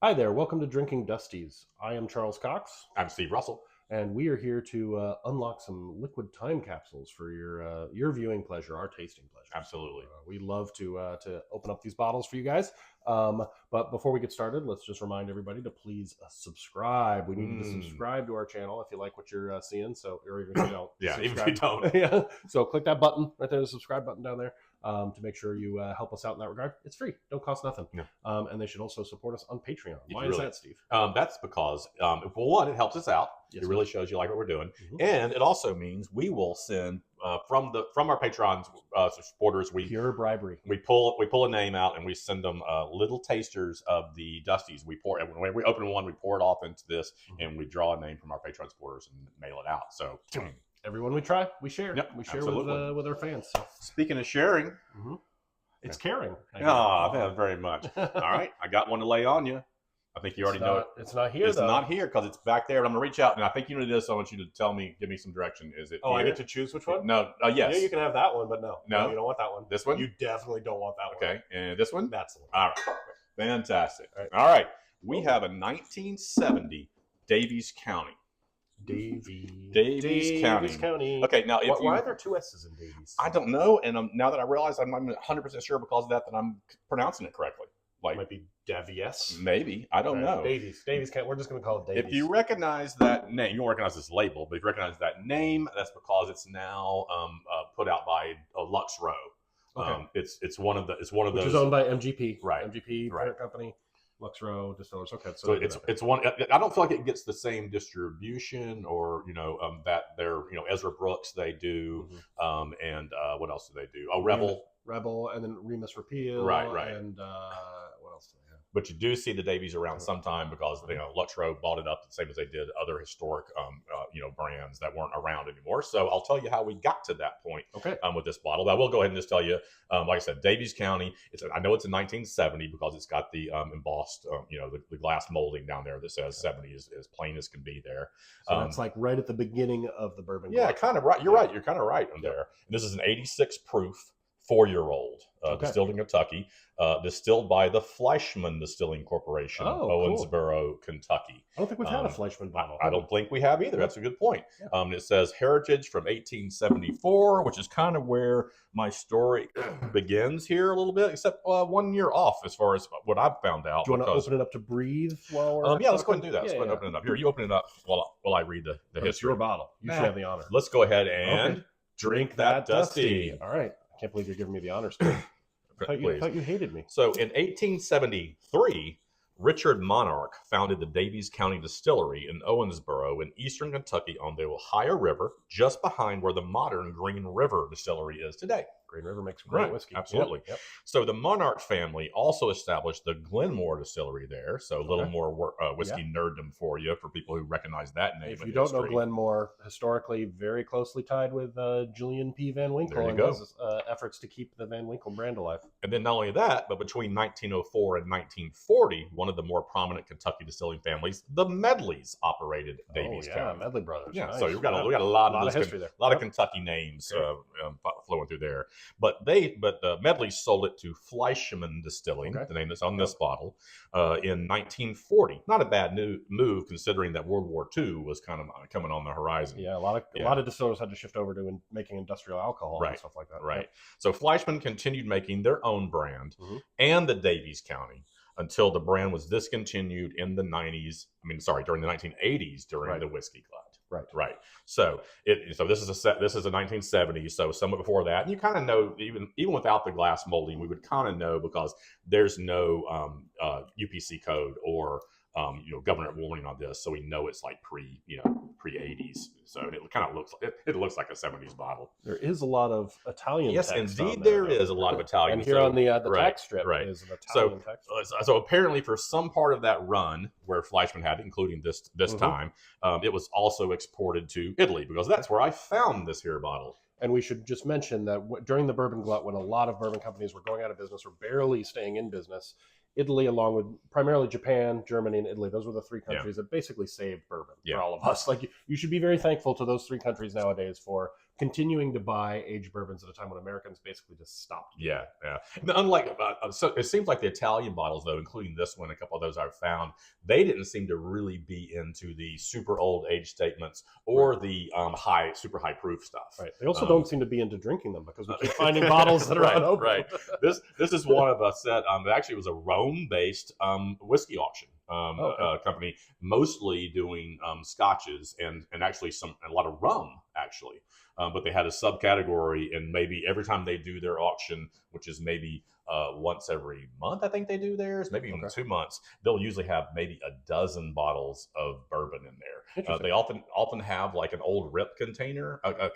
Hi there, welcome to Drinking Dusties. I am Charles Cox, I'm Steve Russell. and we are here to unlock some liquid time capsules for your viewing pleasure, our tasting pleasure. Absolutely. We love to open up these bottles for you guys. But before we get started, let's just remind everybody to please subscribe. We need you to subscribe to our channel if you like what you're seeing. So, or even if you don't, Yeah, subscribe. even if you don't. Yeah. So click that button right there, the subscribe button down there, to make sure you help us out in that regard. It's free, don't cost nothing. Yeah. And they should also support us on Patreon. Why is that, Steve? That's because, well, one, it helps us out. Yes, it really shows you like what we're doing, Mhm. and it also means we will send from our Patreon supporters. Pure bribery. We pull a name out and we send them little tasters of the Dusties. We pour when we open one, we pour it off into this, and we draw a name from our Patreon supporters and mail it out. So everyone we try, we share. Yep, we share absolutely. with our fans. So. Speaking of sharing, It's caring. Very much. All right, I got one to lay on you. I think you already know it. It's not here, It's though. not here because it's back there. But I'm going to reach out, and I think you know this. So I want you to give me some direction. Is it Oh, here? I get to choose which one? No. Yes. Yeah, you can have that one, but no. No? You don't want that one. This one? You definitely don't want that one. Okay. And this one? That's the one. All right. Fantastic. All right. All right. We have a 1970 Daviess County. Daviess County. Okay. Now, why are there two S's in Daviess? I don't know. And now that I realize I'm 100% sure because of that I'm pronouncing it correctly. Like, it might be Daviess. Maybe. I don't know. Daviess County. We're just going to call it Daviess. If you recognize that name, you don't recognize this label, but if you recognize that name, that's because it's now put out by Lux Row. Okay. It's one of those. Which is owned by MGP. Right. MGP, parent company. Lux Row Distillers. Okay. So it's one. I don't feel like it gets the same distribution, or that they're Ezra Brooks they do, and what else do they do? Oh, Rebel, and then Remus Repeal. Right. And what else do they have? But you do see the Davies around sometime because Lux Row bought it up the same as they did other historic brands that weren't around anymore. So I'll tell you how we got to that point. Okay. With this bottle, I will go ahead and just tell you, like I said, Daviess County. I know it's in 1970 because it's got the embossed, the glass molding down there that says 70 as plain as can be there. So that's like right at the beginning of the bourbon. Yeah, kind of right. You're right. You're kind of right on there. And this is an 86 proof. 4-year-old, distilled in Kentucky, distilled by the Flesichmann Distilling Corporation, Owensboro, Kentucky. I don't think we've had a Flesichmann bottle. I don't think we have either. That's a good point. Yeah. It says heritage from 1874, which is kind of where my story begins here a little bit, except 1 year off as far as what I've found out. Do you want to open it up to breathe while we're yeah, let's go ahead and do that. Let's go ahead and open it up. Here, you open it up while I read the history. It's your bottle. You should have the honor. Let's go ahead and drink that Dusty. All right. I can't believe you're giving me the honors. I thought you hated me. So in 1873, Richard Monarch founded the Daviess County Distillery in Owensboro in eastern Kentucky on the Ohio River, just behind where the modern Green River Distillery is today. Green River makes great whiskey. Absolutely. Yep. So the Monarch family also established the Glenmore Distillery there. So a little more whiskey nerddom for you, for people who recognize that name. If you don't know Glenmore, historically very closely tied with Julian P. Van Winkle and his efforts to keep the Van Winkle brand alive. And then not only that, but between 1904 and 1940, one of the more prominent Kentucky distilling families, the Medleys, operated Daviess County. Medley brothers. Yeah, nice. so we got a lot of history there. A lot of Kentucky names flowing through there. But the Medleys sold it to Flesichmann Distilling, the name that's on this bottle, in 1940. Not a bad move considering that World War II was kind of coming on the horizon. Yeah, a lot of distillers had to shift over to making industrial alcohol and stuff like that. Right. So Flesichmann continued making their own brand and the Daviess County until the brand was discontinued in the during the 1980s during the whiskey glut. Right. So this is a 1970s. So somewhat before that, and you kind of know even without the glass molding, we would kind of know because there's no UPC code or government warning on this, so we know it's like pre 80s. So it kind of looks like a 70s bottle. There is a lot of Italian. Yes, text indeed, there is a lot of Italian. And here on the text strip is an Italian text. So apparently, for some part of that run where Flesichmann had it, including this time, it was also exported to Italy because that's where I found this here bottle. And we should just mention that during the bourbon glut, when a lot of bourbon companies were going out of business or barely staying in business, Italy, along with primarily Japan, Germany, and Italy, those were the three countries that basically saved bourbon for all of us. Like you should be very thankful to those three countries nowadays for continuing to buy aged bourbons at a time when Americans basically just stopped. Yeah. And unlike, so it seems like the Italian bottles, though, including this one, a couple of those I've found, they didn't seem to really be into the super old age statements or the super high proof stuff. Right. They also don't seem to be into drinking them because we keep finding bottles that are unopened. Right. This is one of us that actually was a Rome-based whiskey auction. Company, mostly doing scotches and actually a lot of rum, actually. But they had a subcategory, and maybe every time they do their auction, which is maybe once every month, I think they do theirs, maybe even 2 months, they'll usually have maybe a dozen bottles of bourbon in there. They often have like an old rip container, a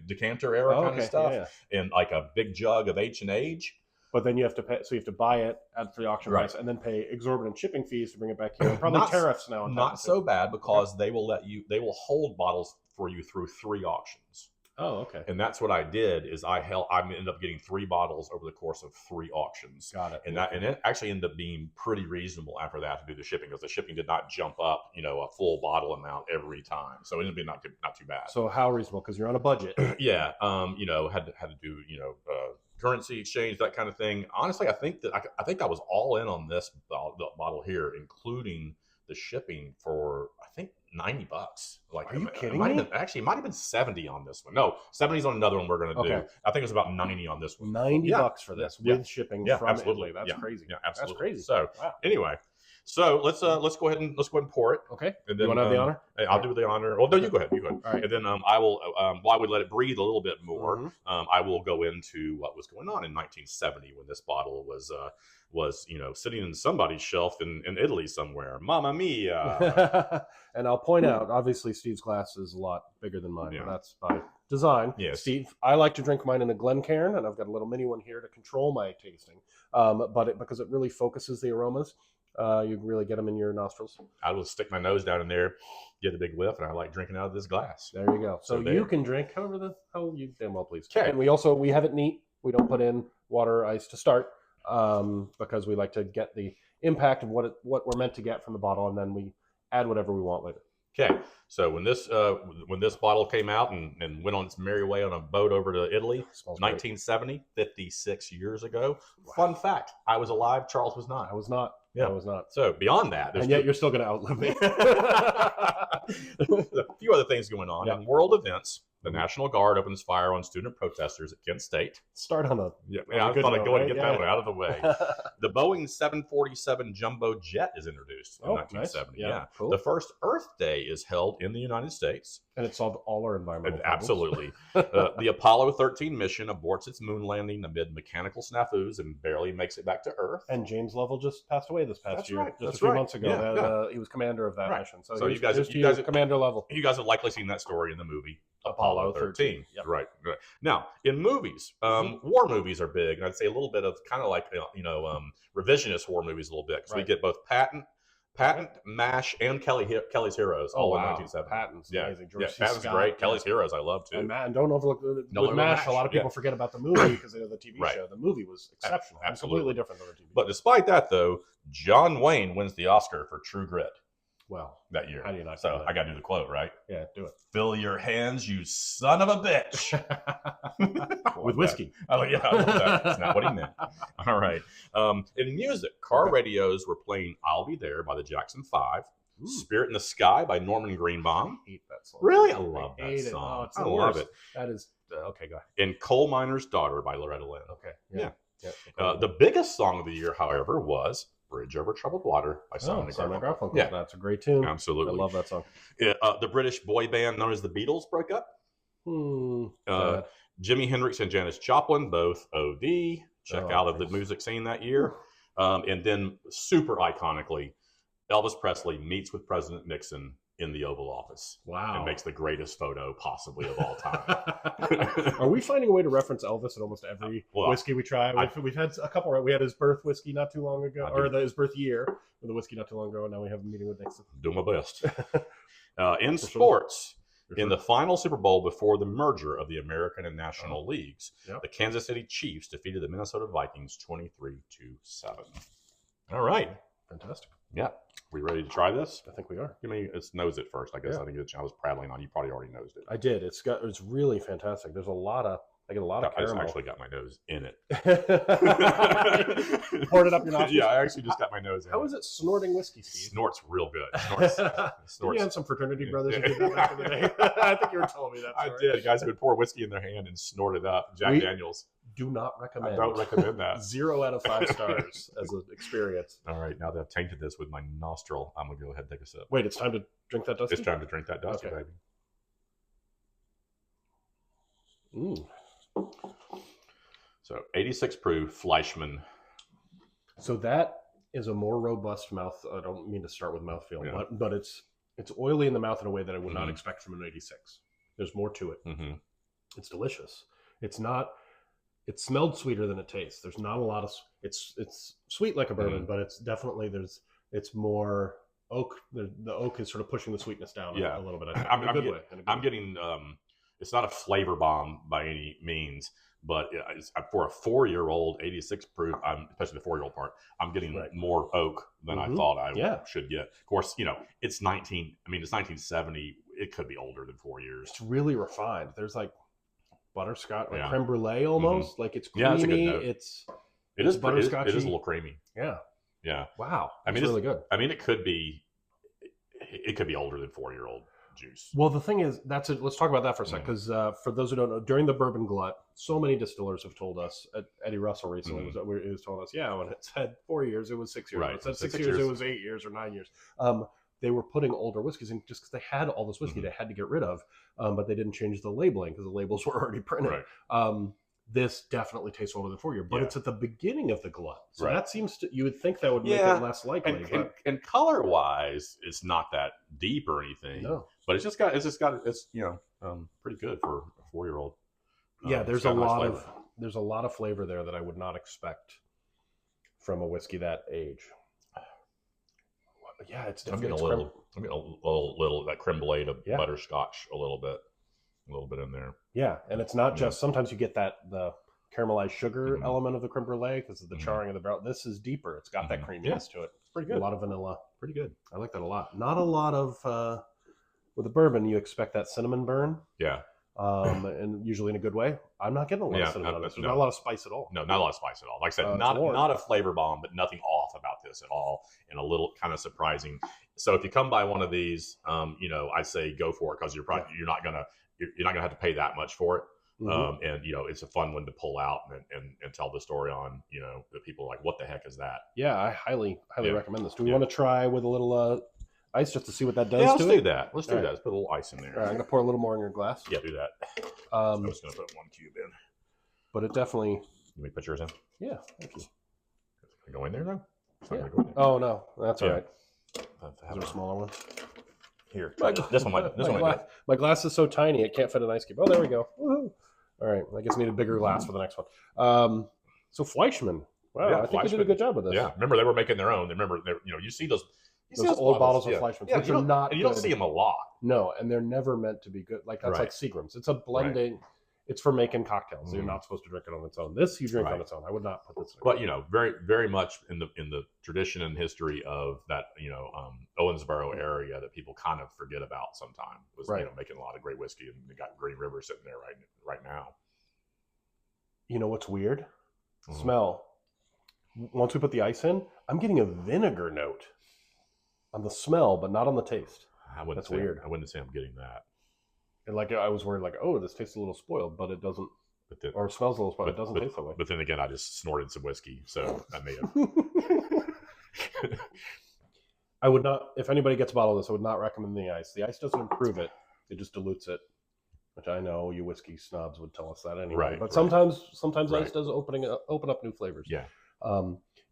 decanter era kind of stuff, and like a big jug of H&H. But then you have to pay, so you have to buy it at the auction price and then pay exorbitant shipping fees to bring it back here. And probably tariffs now. Not so bad because they will they will hold bottles for you through 3 auctions. Oh, okay. And that's what I did is I ended up getting 3 bottles over the course of 3 auctions. Got it. And it actually ended up being pretty reasonable after that to do the shipping, because the shipping did not jump up, a full bottle amount every time. So it ended up being not too bad. So how reasonable? Because you're on a budget. Yeah. Had to do, currency exchange, that kind of thing. Honestly, I think I was all in on this bottle here, including the shipping for I think $90. Like, are you kidding me? It might have been 70 on this one. No, 70's on another one we're going to do. I think it was about 90 on this one. $90 for this with shipping from absolutely. Italy. That's crazy. Yeah, absolutely. That's crazy. So anyway. So let's go ahead and pour it. Okay. And then, you want to have the honor? I'll do the honor. Well, no, you go ahead. All right. And then I will, while we let it breathe a little bit more, I will go into what was going on in 1970 when this bottle was sitting in somebody's shelf in Italy somewhere. Mamma mia! And I'll point out, obviously, Steve's glass is a lot bigger than mine. But that's by design. Yes. Steve, I like to drink mine in a Glencairn, and I've got a little mini one here to control my tasting. Because it really focuses the aromas. You really get them in your nostrils. I will stick my nose down in there, get a big whiff, and I like drinking out of this glass. There you go. So you can drink however the hell you damn well please. Okay. And we have it neat. We don't put in water or ice to start because we like to get the impact of what we're meant to get from the bottle, and then we add whatever we want later. Okay, so when this bottle came out and went on its merry way on a boat over to Italy, 1970, 56 years ago. Wow. Fun fact, I was alive, Charles was not. I was not. Yeah. I was not. So beyond that, and yet you're still going to outlive me. A few other things going on. In world events, the National Guard opens fire on student protesters at Kent State. Start on a I thought I'd go and get that one out of the way. The Boeing 747 jumbo jet is introduced in 1970. Nice. Yeah, cool. The first Earth Day is held in the United States. And it solved all our environmental problems. Absolutely. The Apollo 13 mission aborts its moon landing amid mechanical snafus and barely makes it back to Earth. And James Lovell just passed away this past year. Right. Just a few months ago. He was commander of that mission. So you guys Commander Lovell. You guys have likely seen that story in the movie Apollo 13. Yep. Right. Now, in movies, war movies are big, and I'd say a little bit of kind of like revisionist war movies a little bit, because we get both Patton, MASH, and Kelly's Heroes all in 1970. Patton's amazing. Patton's great. Kelly's Heroes I love too. And don't overlook with MASH. A lot of people forget about the movie because they know the TV show. The movie was exceptional. Absolutely. Completely different than the TV. But despite that, though, John Wayne wins the Oscar for True Grit. Well, that year. How do you not? So I got to do the quote, right? Yeah, do it. Fill your hands, you son of a bitch. With whiskey. Oh, yeah. I love that. That's not what he meant. All right. In music, car radios were playing I'll Be There by the Jackson 5. Ooh. Spirit in the Sky by Norman Greenbaum. I hate that song. Really? I love that song. I love it. That is, okay, go ahead. And Coal Miner's Daughter by Loretta Lynn. Okay. Yeah. The biggest song of the year, however, was Bridge Over Troubled Water by Simon & Garfunkel. Yeah, that's a great tune. Absolutely. I love that song. The British boy band known as the Beatles broke up. Jimi Hendrix and Janis Joplin both OD. Check out the music scene that year. And then super iconically, Elvis Presley meets with President Nixon in the Oval Office. Wow. And makes the greatest photo possibly of all time. Are we finding a way to reference Elvis at almost every whiskey we try? We've had a couple, right? We had his birth whiskey not too long ago, his birth year with the whiskey not too long ago, and now we have a meeting with Nixon. Do my best. In sports, in the final Super Bowl before the merger of the American and National Leagues, the Kansas City Chiefs defeated the Minnesota Vikings 23-7. All right. Fantastic. Yeah. We ready to try this? I think we are. Give me, let's nose it first. I guess I think I was prattling on. You probably already nosed it. I did. It's really fantastic. There's a lot of, I get a lot of caramel. I actually got my nose in it. Poured it up your nostrils? Yeah, I actually just got my nose in it. How is it snorting whiskey, Steve? Snorts real good. Snorts. You had some fraternity brothers who did that back in the day. I think you were telling me that story. I did. Guys would pour whiskey in their hand and snort it up. Jack Daniels. Do not recommend. I don't recommend that. 0 out of 5 stars as an experience. All right, now that I've tainted this with my nostril, I'm going to go ahead and take a sip. Wait, it's time to drink that Dusty? It's time to drink that Dusty, okay. Baby. So 86 proof Flesichmann. So that is a more robust mouth. I don't mean to start with mouthfeel, but it's oily in the mouth in a way that I would not expect from an 86. There's more to it. It's delicious. It's not. It smelled sweeter than it tastes. There's not a lot of. It's sweet like a bourbon, but it's definitely it's more oak. The oak is sort of pushing the sweetness down a little bit. In a good way. I'm getting. It's not a flavor bomb by any means, but for a 4-year-old 86 proof, especially the 4-year-old part, I'm getting more oak than I thought I should get. Of course, it's 1970. It could be older than 4 years. It's really refined. There's like butterscotch, like creme brulee almost. Like it's creamy. It's a good note. It is butterscotchy. It is a little creamy. Yeah. Wow. It's really good. I mean, it could be older than 4-year-old juice. Well, the thing is, let's talk about that for a second, because for those who don't know, during the bourbon glut, so many distillers have told us. Eddie Russell recently was told us, when it said 4 years, it was 6 years. When it said 6 years, it was 8 years or 9 years. They were putting older whiskeys in just because they had all this whiskey they had to get rid of, but they didn't change the labeling because the labels were already printed. This definitely tastes older than 4 years, but it's at the beginning of the glut. So that seems to, you would think that would make it less likely. And color wise, it's not that deep or anything. No. But it's pretty good for a 4-year-old. There's a lot of flavor there that I would not expect from a whiskey that age. Yeah, it's definitely. I'm getting a little that creme brulee to butterscotch a little bit in there. Yeah, and it's not just. Sometimes you get the caramelized sugar element of the creme brulee because of the charring of the barrel. This is deeper. It's got that creaminess to it. It's pretty good. A lot of vanilla. Pretty good. I like that a lot. Not a lot of with the bourbon. You expect that cinnamon burn. Yeah. And usually in a good way. I'm not getting a lot of cinnamon on this. There's not a lot of spice at all. No, not a lot of spice at all. Like I said, not a flavor bomb, but nothing off about this at all, and a little kind of surprising. So if you come by one of these, I say go for it because you're not gonna have to pay that much for it. And it's a fun one to pull out and tell the story on. That people are like, what the heck is that? Yeah, I highly recommend this. Do we want to try with a little ice just to see what that does? Let's do that. Let's do that. Let's put a little ice in there. All right, I'm gonna pour a little more in your glass. Yeah, do that. I'm just gonna put 1 cube in. But it definitely. You may put yours in. Yeah, thank you. Go in there though. Yeah. Oh no, that's all right. Is there a smaller one? Here, this one. My glass is so tiny it can't fit an ice cube. Oh, there we go. Woohoo. All right, I guess I need a bigger glass for the next one. So Flesichmann. Wow, I think you did a good job with this. Yeah, remember they were making their own. Remember, you see those old bottles of Flesichmann, which are not. And you don't see them a lot. No, and they're never meant to be good. Like that's like Seagram's. It's a blending. It's for making cocktails. So you're not supposed to drink it on its own. This you drink on its own. I would not put this in. But very, very much in the tradition and history of that Owensboro area that people kind of forget about sometimes was making a lot of great whiskey, and they got Green River sitting there right now. You know what's weird? Smell. Once we put the ice in, I'm getting a vinegar note on the smell, but not on the taste. That's weird. I wouldn't say I'm getting that. And I was worried, this tastes a little spoiled, but it doesn't. Or smells a little spoiled. It doesn't taste that way. But then again, I just snorted some whiskey, so I may have. I would not. If anybody gets a bottle of this, I would not recommend the ice. The ice doesn't improve it; it just dilutes it. Which I know you whiskey snobs would tell us that anyway. Right. But sometimes ice does open up new flavors. Yeah.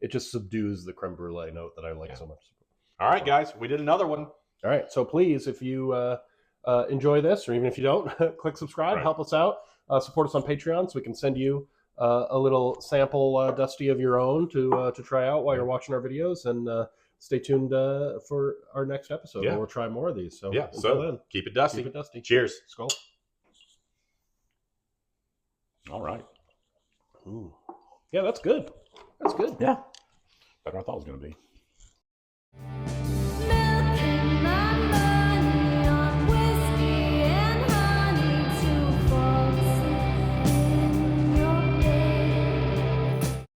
It just subdues the creme brulee note that I like so much. All right, guys, we did another one. All right, so please, if you enjoy this, or even if you don't, click subscribe, help us out, support us on Patreon, so we can send you a little sample Dusty of your own to try out while you're watching our videos, and stay tuned for our next episode, where we'll try more of these. So until then, keep it dusty. Keep it dusty. Cheers. Skull. All right. Ooh. Yeah, that's good. That's good. Yeah. Better than I thought it was going to be.